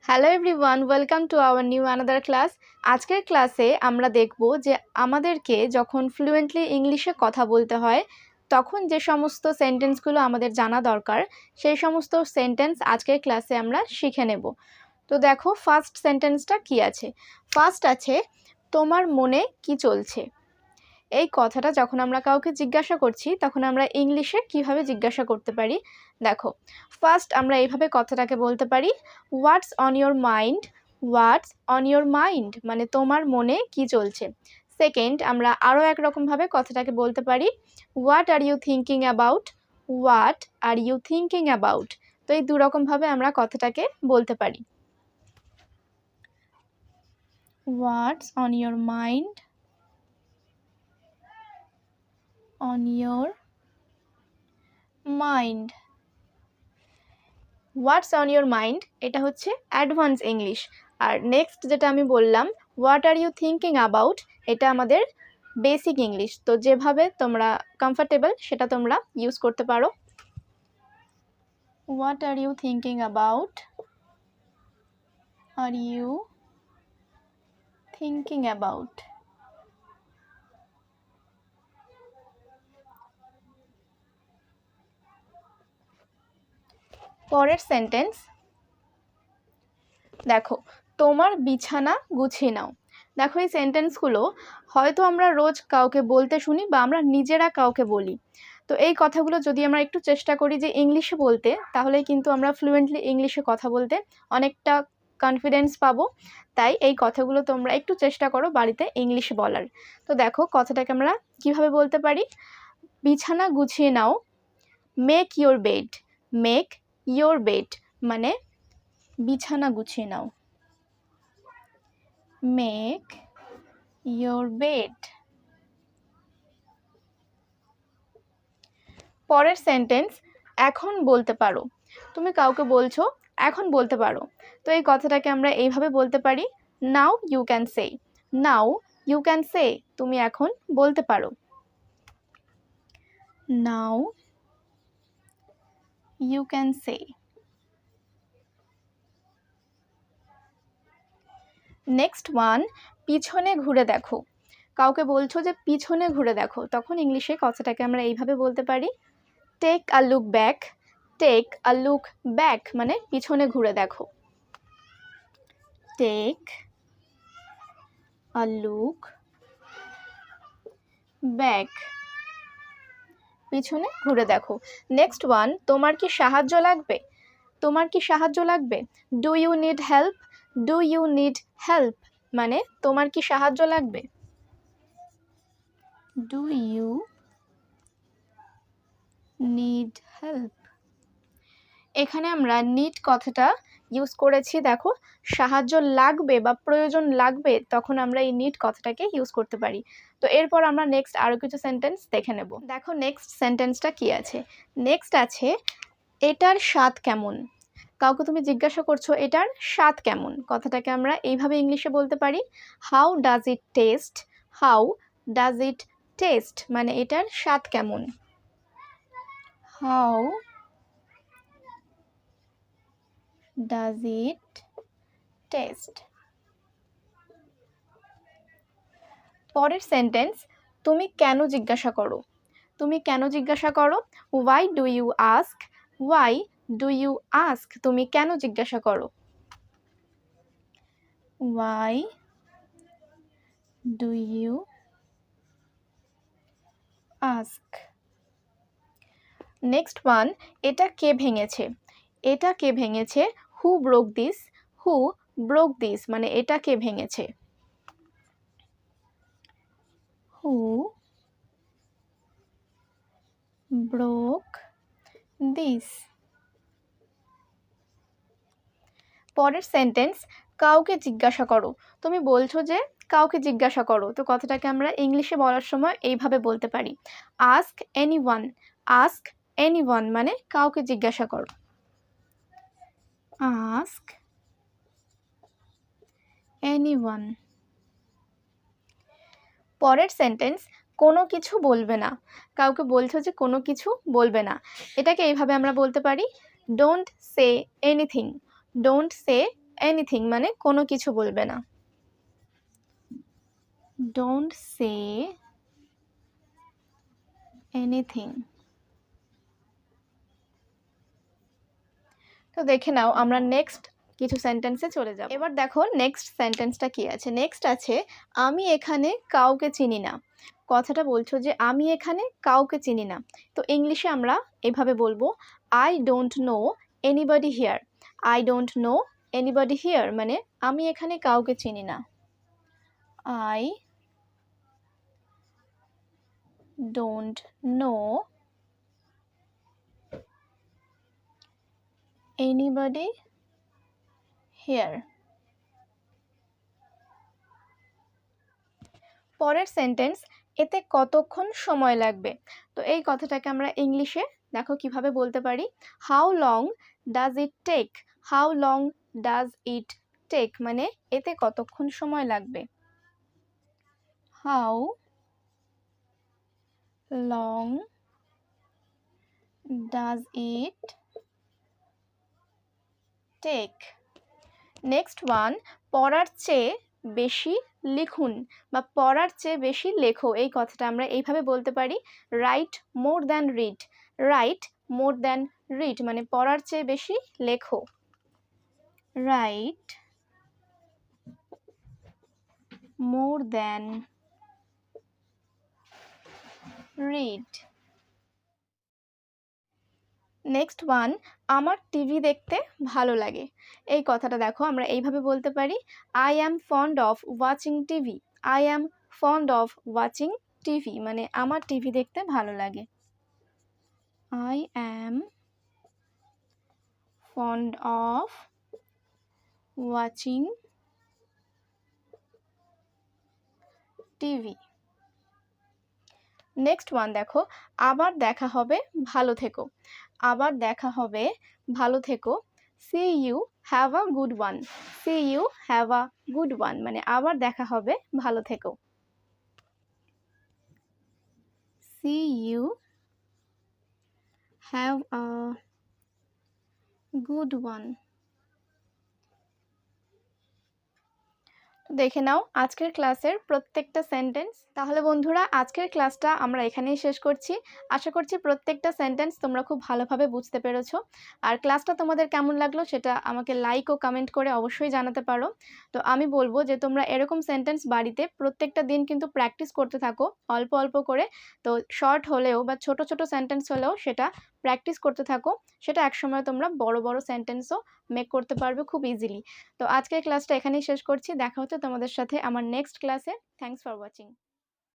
Hello everyone, welcome to our new another class. আজকের ক্লাসে আমরা দেখব যে আমাদেরকে যখন ফ্লুয়েন্টলি ইংলিশে কথা বলতে হয় তখন যে সমস্ত সেন্টেন্সগুলো আমাদের জানা দরকার সেই সমস্ত সেন্টেন্স আজকের ক্লাসে আমরা শিখে নেব। তো দেখো ফার্স্ট সেন্টেন্সটা কি আছে। ফার্স্ট আছে তোমার মনে কি চলছে। এই কথাটা যখন আমরা কাউকে জিজ্ঞাসা করছি তখন আমরা ইংলিশে কিভাবে জিজ্ঞাসা করতে পারি। দেখো ফার্স্ট আমরা এইভাবে কথাটাকে বলতে পারি, what's on your mind. What's on your mind মানে তোমার মনে কি চলছে। সেকেন্ড আমরা আরও একরকমভাবে কথাটাকে বলতে পারি, what are you thinking about. What are you thinking about. তো এই দুরকমভাবে আমরা কথাটাকে বলতে পারি। What's on your mind, on your mind. What's on your mind এটা হচ্ছে অ্যাডভান্স ইংলিশ। আর নেক্সট যেটা আমি বললাম what are you thinking about এটা আমাদের বেসিক ইংলিশ। তো যেভাবে তোমরা কমফর্টেবল সেটা তোমরা ইউজ করতে পারো। What are you thinking about, are you thinking about. পরের সেন্টেন্স দেখো, তোমার বিছানা গুছিয়ে নাও। দেখো এই সেন্টেন্সগুলো হয়তো আমরা রোজ কাউকে বলতে শুনি বা আমরা নিজেরা কাউকে বলি। তো এই কথাগুলো যদি আমরা একটু চেষ্টা করি যে ইংলিশে বলতে, তাহলে কিন্তু আমরা ফ্লুয়েন্টলি ইংলিশে কথা বলতে অনেকটা কনফিডেন্স পাবো। তাই এই কথাগুলো তোমরা একটু চেষ্টা করো বাড়িতে ইংলিশে বলার। তো দেখো কথাটাকে আমরা কিভাবে বলতে পারি, বিছানা গুছিয়ে নাও। Make your bed. Make your bed মানে বিছানা গুছিয়ে নাও। Make your bed. পরের সেন্টেন্স এখন বলতে পারো। তুমি কাউকে বলছো এখন বলতে পারো। তো এই কথাটাকে আমরা এইভাবে বলতে পারি, now you can say. Now you can say তুমি এখন বলতে পারো। Now you can say. Next one, পিছনে ঘুরে দেখো। কাউকে বলছো যে পিছনে ঘুরে দেখো, তখন ইংলিশে কথাটাকে আমরা এইভাবে বলতে পারি, take a look back. Take a look back মানে পিছনে ঘুরে দেখো। টেক আ লুক ব্যাক পিছনে ঘুরে দেখো। নেক্সট ওয়ান, তোমার কি সাহায্য লাগবে। তোমার কি সাহায্য লাগবে। Do you need help. Do you need help মানে তোমার কি সাহায্য লাগবে। Do you need help. এখানে আমরা নিড কথাটা ইউজ করেছি। দেখো সাহায্য লাগবে বা প্রয়োজন লাগবে তখন আমরা এই নিড কথাটাকে ইউজ করতে পারি। তো এরপর আমরা নেক্সট আরও কিছু সেন্টেন্স দেখে নেব। দেখো নেক্সট সেন্টেন্সটা কি আছে। নেক্সট আছে এটার স্বাদ কেমন। কাউকে তুমি জিজ্ঞাসা করছো এটার স্বাদ কেমন, কথাটাকে আমরা এইভাবে ইংলিশে বলতে পারি, how does it taste. How does it taste মানে এটার স্বাদ কেমন। How does it taste. পরের সেন্টেন্স, তুমি কেন জিজ্ঞাসা করো। তুমি কেন জিজ্ঞাসা করো। Why do you ask. Why do you ask তুমি কেন জিজ্ঞাসা করো। Why do you ask. Next one, এটা কে ভেঙেছে। এটা কে ভেঙেছে। Who broke this. Who broke this মানে এটা কে ভেঙেছে। Who broke this. পরের সেন্টেন্স, কাউকে জিজ্ঞাসা করো। তুমি বলছো যে কাউকে জিজ্ঞাসা করো, তো কথাটাকে আমরা ইংলিশে বলার সময় এইভাবে বলতে পারি, আস্ক এনিওয়ান। আস্ক এনিওয়ান মানে কাউকে জিজ্ঞাসা করো। Ask anyone. পরের সেন্টেন্স, কোনো কিছু বলবে না। কাউকে বলছো যে কোনো কিছু বলবে না, এটাকে এইভাবে আমরা বলতে পারি, don't say anything. Don't say anything মানে কোনো কিছু বলবে না। Don't say anything. তো দেখে নাও, আমরা নেক্সট কিছু সেন্টেন্সে চলে যাব। এবার দেখো নেক্সট সেন্টেন্সটা কি আছে। নেক্সট আছে আমি এখানে কাউকে চিনি না। কথাটা বলছো যে আমি এখানে কাউকে চিনি না, তো ইংলিশে আমরা এভাবে বলবো I don't know anybody here. I don't know anybody here মানে আমি এখানে কাউকে চিনি না। I don't know anybody here. পরের সেন্টেন্স এতে কতক্ষণ সময় লাগবে। তো এই কথাটাকে আমরা ইংলিশে দেখো কিভাবে বলতে পারি। How long does it take. How long does it take মানে এতে কতক্ষণ সময় লাগবে। How long does it take. Next one, পড়ার চেয়ে বেশি লিখুন বা পড়ার চেয়ে বেশি লেখো। এই কথাটা আমরা এইভাবে বলতে পারি right more than read. Right more than read মানে পড়ার চেয়ে বেশি লেখো। Right more than read. Next one, আমার টিভি দেখতে ভালো লাগে। এই কথাটা দেখো আমরা এইভাবে বলতে পারি I am fond of watching TV. I am fond of watching TV মানে আমার টিভি দেখতে ভালো লাগে। I am fond of watching TV. Next one দেখো আবার দেখা হবে ভালো থেকো। আবার দেখা হবে ভালো থেকো। See you have a good one. See you have a good one মানে আবার দেখা হবে ভালো থেকো। See you have a good one. দেখে নাও আজকের ক্লাসের প্রত্যেকটা সেন্টেন্স। তাহলে বন্ধুরা আজকের ক্লাসটা আমরা এখানেই শেষ করছি। আশা করছি প্রত্যেকটা সেন্টেন্স তোমরা খুব ভালোভাবে বুঝতে পেরেছো। আর ক্লাসটা তোমাদের কেমন লাগলো সেটা আমাকে লাইক ও কমেন্ট করে অবশ্যই জানাতে পারো। তো আমি বলবো যে তোমরা এরকম সেন্টেন্স বাড়িতে প্রত্যেকটা দিন কিন্তু প্র্যাকটিস করতে থাকো অল্প অল্প করে। তো শর্ট হলেও বা ছোট ছোট সেন্টেন্স হলেও সেটা প্র্যাকটিস করতে থাকো। সেটা একসময় তোমরা বড় বড় সেন্টেন্সও মেক করতে পারবে খুব ইজিলি। তো আজকের ক্লাসটা এখানেই শেষ করছি। দেখা হচ্ছে তোমাদের সাথে আমার নেক্সট ক্লাসে। Thanks for watching.